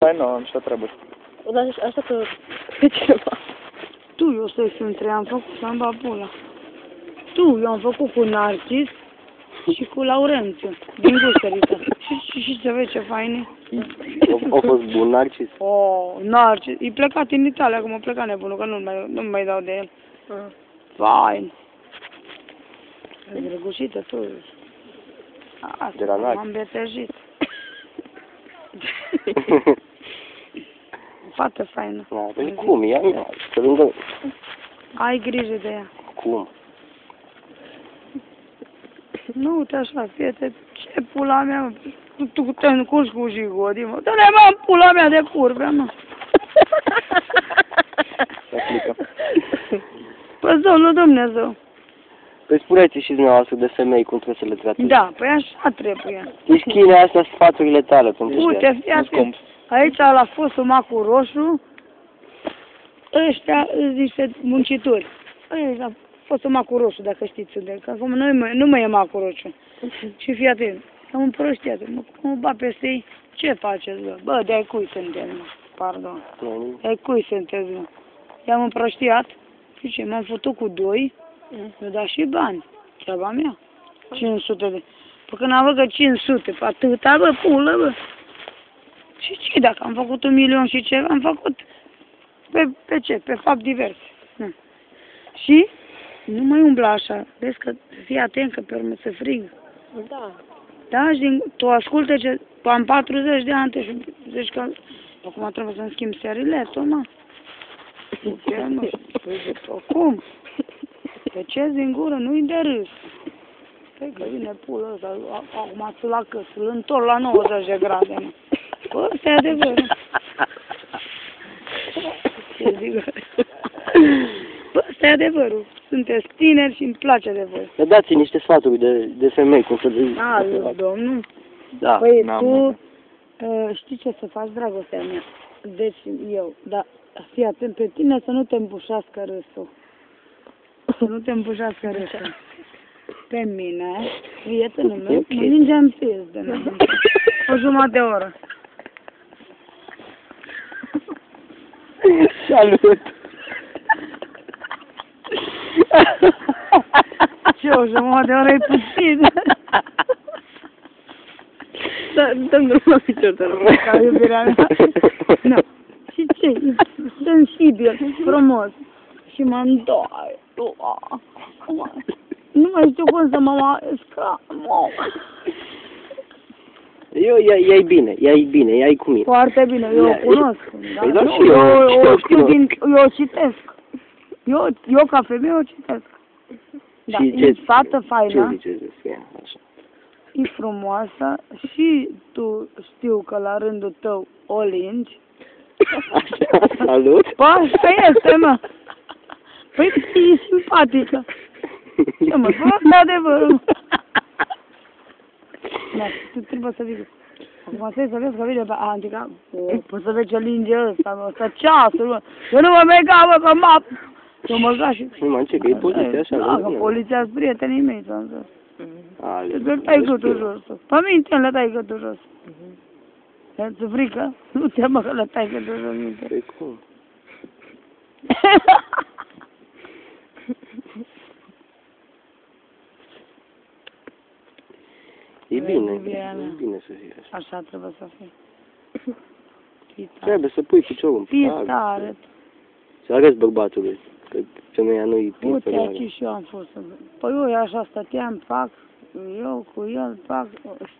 Păi nu, am și o treabă. Dar așa că pe cineva. Tu, eu să sunt trei, am făcut să-mi bag pula. Tu, eu am făcut cu Narcis și cu Laurențiu, din Gustărița. Și să vezi ce faine. A fost bun, Narcis? Oh, Narcis. E plecat în Italia, acum a plecat nebunul, că nu mai dau de el. Fain. E drăgușită, tu. De la Narcis. M-am betejit. Fată faină. Da, păi cum? Ia mea, să lângă... Ai grijă de ea. Cum? Nu, uite așa, fiete, ce pula mea, mă. Tu te încurci cu jigodi, mă. Dă-le, mă, în pula mea de curve, mă. Păi, domnul Dumnezeu. Păi spuneți și dumneavoastră de femei cum trebuie să le tratezi. Da, păi așa trebuie. Deci chine astea sfaturile tale pentru Uite, fii atent. Aici la fostul Macul Roșu, ăștia sunt niște muncitori. Aici la fostul Macul Roșu, dacă știți unde, că acum nu mai e Macul Roșu. Și fii atent, am împrăștiat, mă bat peste ei, ce faceți, bă? Bă, de-ai cui sunteți, mă? Pardon. De-ai cui sunteți, mă? I-am împrăștiat, și ce, m-am făcut cu doi, mi-au dat și bani, treaba mea. 500 de... Păi când am văzut că 500, pe atâta, bă, pulă, bă. Și ce dacă am făcut 1.000.000 și ceva, am făcut pe ce? Pe fapt divers. Na. Și nu mai umbla așa. Vezi că fii atent că pe urmă se frig. Da. Da, și tu ascultă ce... Am 40 de ani și zici că acum trebuie să-mi schimb seriletul, mă. Ce, mă? Păi, cum? Pe ce din gură? Nu-i de râs. Păi că vine pulă ăsta, acum ți la cât, îl întorc la 90 de grade, mă. Bă, ăsta e adevărul. Ce zic? Bă, ăsta e adevărul. Sunteți tineri și îmi place de voi. Dar dați niște sfaturi de femei, cum să... A, domnul? Da. Păi tu știi ce să faci, dragostea mea? Deci eu, dar fii atent pe tine să nu te îmbușească râsul. Să nu te îmbușească râsul. Pe mine, prietenul meu, mă ninge în pizdă. O jumătate de oră. Salut! Ce, o jumătate de oră e puțin? Da, dă-mi mă picior, te rog. Ca iubirea mea. Nu. Și ce? Sensibil, frumos. Și mă îndoare. Nu mai știu cum să mă maesca. Ia-i bine, ia-i cu mine. Foarte bine, eu o cunosc. Păi da, și eu știu eu o citesc. Eu ca femeie o citesc. Da, e fată faină. Ce ziceți despre ea, așa? E frumoasă și tu știu că la rândul tău o lingi. Așa, salut! Bă, asta este, mă. Păi e simpatică. Ce mă, bă, asta e adevărul, mă. Da, tu trebuie să vii. Acum trebuie să vezi că vine pe antica. Poți să vezi ce linge ăsta, mă, ăsta ceasul, mă. Eu nu mă mega, mă, că mă... Eu mă ga și... Nu mă înțeleg, că e poliția așa. Da, că poliția-s prietenii mei, ți-am zis. Ale, Te tai gâtul jos. Pe minte le tai gâtul jos. Ți-e frică? Nu te mă că le tai gâtul jos minte. Păi cum? E bine să fie așa. Așa trebuie să fie. Trebuie să pui piciorul în Fii tare. Să arăți bărbatului, că femeia nu-i Uite, aici și eu am fost. Păi eu așa stăteam, fac, eu cu el, fac,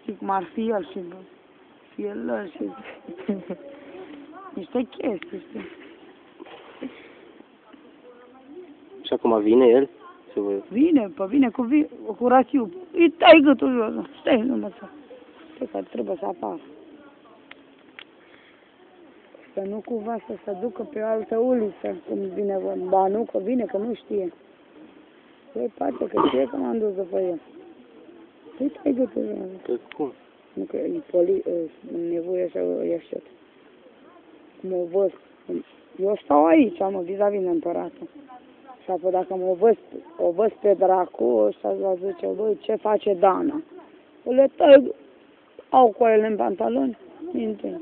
știi cum ar fi el și el și... Niște chestii, știi? Și acum vine el? Vine cu rachiu. Îi tai gâtul jos. Stai, nu mă să... Pe care trebuie să apară. Să nu cumva să se ducă pe altă uliță, cum vine vorba. Ba nu, că vine, că nu știe. Păi, poate că știe că m-am dus după el. Păi, tai gâtul jos. Că cum? Nu, că e nevoie să o ieșit. Cum o văd. Eu stau aici, mă, vis-a-vis de împăratul. Și apoi dacă o văd pe dracu, ăsta va zice, băi, ce face Dana? Le tăi, au coarele în pantaloni, minte.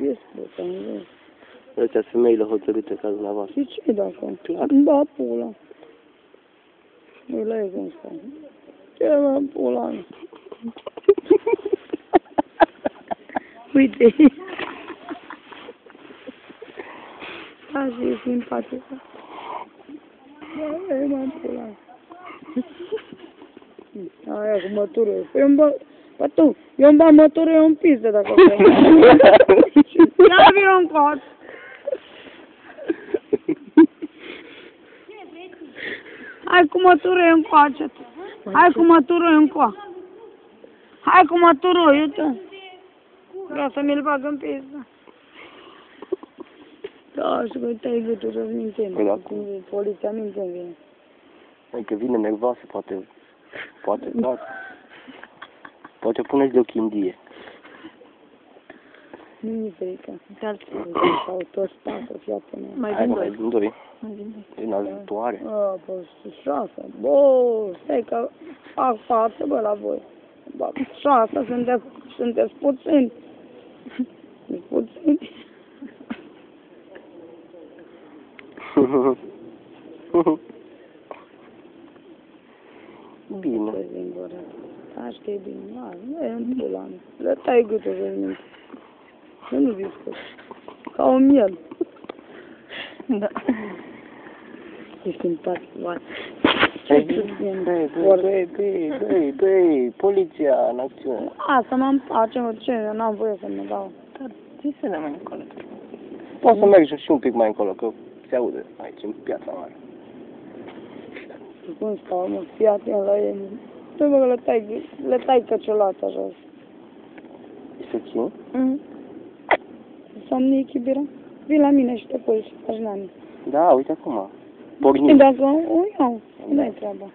dispută, nu vezi? Ăstea sunt femeile hotărâte ca dumneavoastră. Și ce dacă? Clar. Îmi ba pula. Ăla e cum spune. Ce bă pula? Uite. Așa e simpatică. E mă pula. Aia cu mătură. Păi îmi bă... Bă tu, eu îmi bag mătură, eu îmi pistă dacă vrei. Ia vină în coat. Hai cu mătură încoace. Hai cu mătură încoa. Hai cu mătură, uite. Vreau să mi-l bag în pistă. Da, și că te-ai gâtul să-ți mințim. Păi da. Poliția mințim vine. Adică vine nervoasă, poate, da. Poate puneți de o chindie. Nu-mi frică. Sau toți patru, fiată mea. Mai Hai, din mă, doi. din doi. Mai din doi. Din ajutoare. Păi, 6. Bă, stai că fac față, bă, la voi. Bă, 6, sunteți puțini. Puțini. Bine. Așa că e bine. Nu e în pula mea. Le tai gâtul să-ți minte. Să nu discut. Ca un miel. Da. E simpatic, oare. Băi, poliția în acțiune. Asta mă împace, mă, ce? Eu n-am voie să mă dau. Dar zi să ne mai încolo. Poți să mergi și un pic mai încolo, că se aude aici, în piața mare. Cum stau, mă, fii atent la ei. Tu, bă, le tai căciolata așa. Este țin? Somnii, chibira? Vii la mine și te pui și faci nani. Da, uite acum. Și Pornim. dacă o iau, nu-i treaba.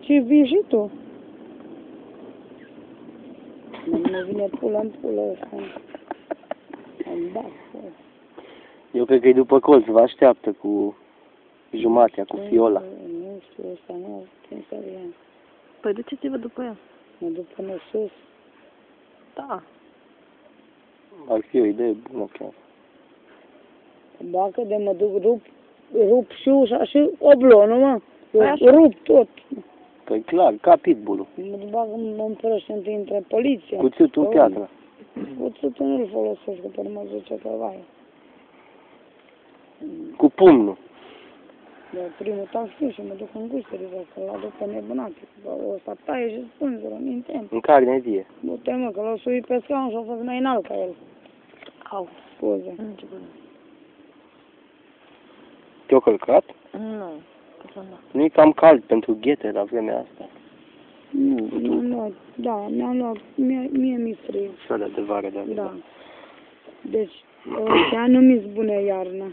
Și vii și tu. Nu vine pula în pulă ăsta. Am dat. Eu cred că e după colț, vă așteaptă cu jumatea, cu fiola. Nu știu, ăsta nu, cum să vine. Păi duceți-vă după ea. Mă duc până sus. Da. Ar fi o idee bună chiar. Dacă de mă duc, rup și ușa și oblonul, mă. Păi așa. Rup tot. Păi clar, ca pitbull-ul. Mă bag în împrăști întâi între poliție. Cuțitul în piatră. Cuțitul nu-l folosesc, că pe mă zice că vai. Cu pumnul. De primul taxi și mă duc în gustările, că l aduc pe nebunate. O să taie și spânzură, mințem. În carne vie. Du-te, mă, că l-o sui pe scaun și o fost mai înalt ca el. Au. Scuze. Nu ce bun. Te-o călcat? Nu. Că nu. Nu-i cam cald pentru ghete la vremea asta. Nu, mi-am luat, da, mi-am luat, mie mi-e frig. Sălea de vară, Da. Deci, ăștia nu mi-s bune iarna.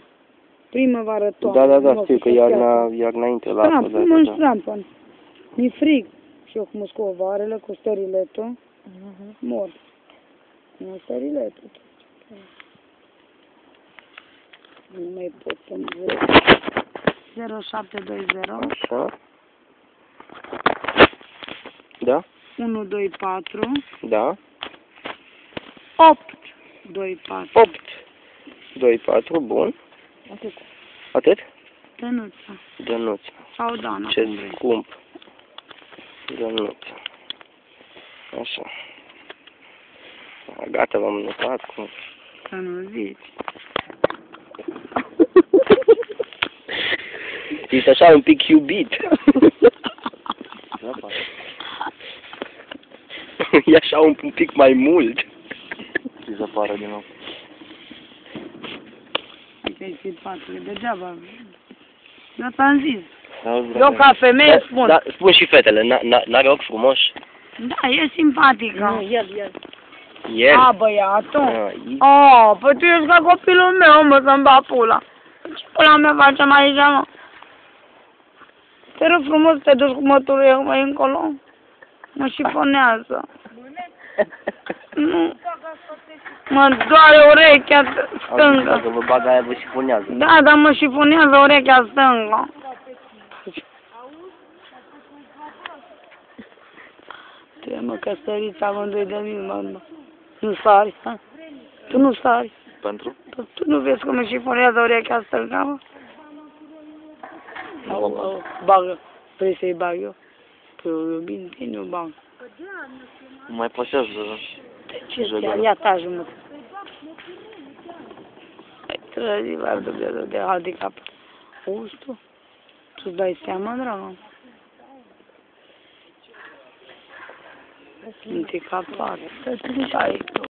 Primăvară, toamnă. Da, știu că iarna intră la apă. Stramp, mă înștrampăn. Mi-e frig. Și eu cu muscovarele, cu stăriletul, mor. Nu stăriletul. Nu mai pot să-mi zic. 0720 Așa. Da? 124 Da? 824. 8. 2, 4, bun. Atât. Atât? Dănuța. Dănuța. Sau Dana, Ce cum vrei. scump. Dănuța. Așa. Gata, v-am notat cu... Să nu zici. Ești așa un pic iubit. E așa un pic mai mult. Și să pară din nou. Uite-i simpatule, degeaba. Eu ți-am zis. Eu Eu ca femeie spun. Da, spun și fetele, n-are ochi frumoși? Da, e simpatică. Nu, el. El? A, băiatul? Ah, A, păi tu ești ca copilul meu, mă, să-mi bat pula. Ce pula mea facem aici, mă? Te rog frumos, te duci cu măturile mai încolo? Mă șifonează. Nu. Mă doare urechea stângă. Dacă vă bag aia, vă șifonează. Da, dar mă șifonează urechea stângă. Trebuie, mă, că săriți amândoi de mine, mă. Nu sari, ha? Tu nu sari. Pentru? Tu nu vezi cum îmi șifonează urechea stânga, mă? Au, bagă. Vrei să-i bag eu? Păi eu bine o bag. Mai plasează. De ce ți-a? Ia tajul, mă. Ai trăzit, va Dumnezeu de handicap. Auzi tu? Tu-ți dai seama, dragă? Handicapat. Stai tu.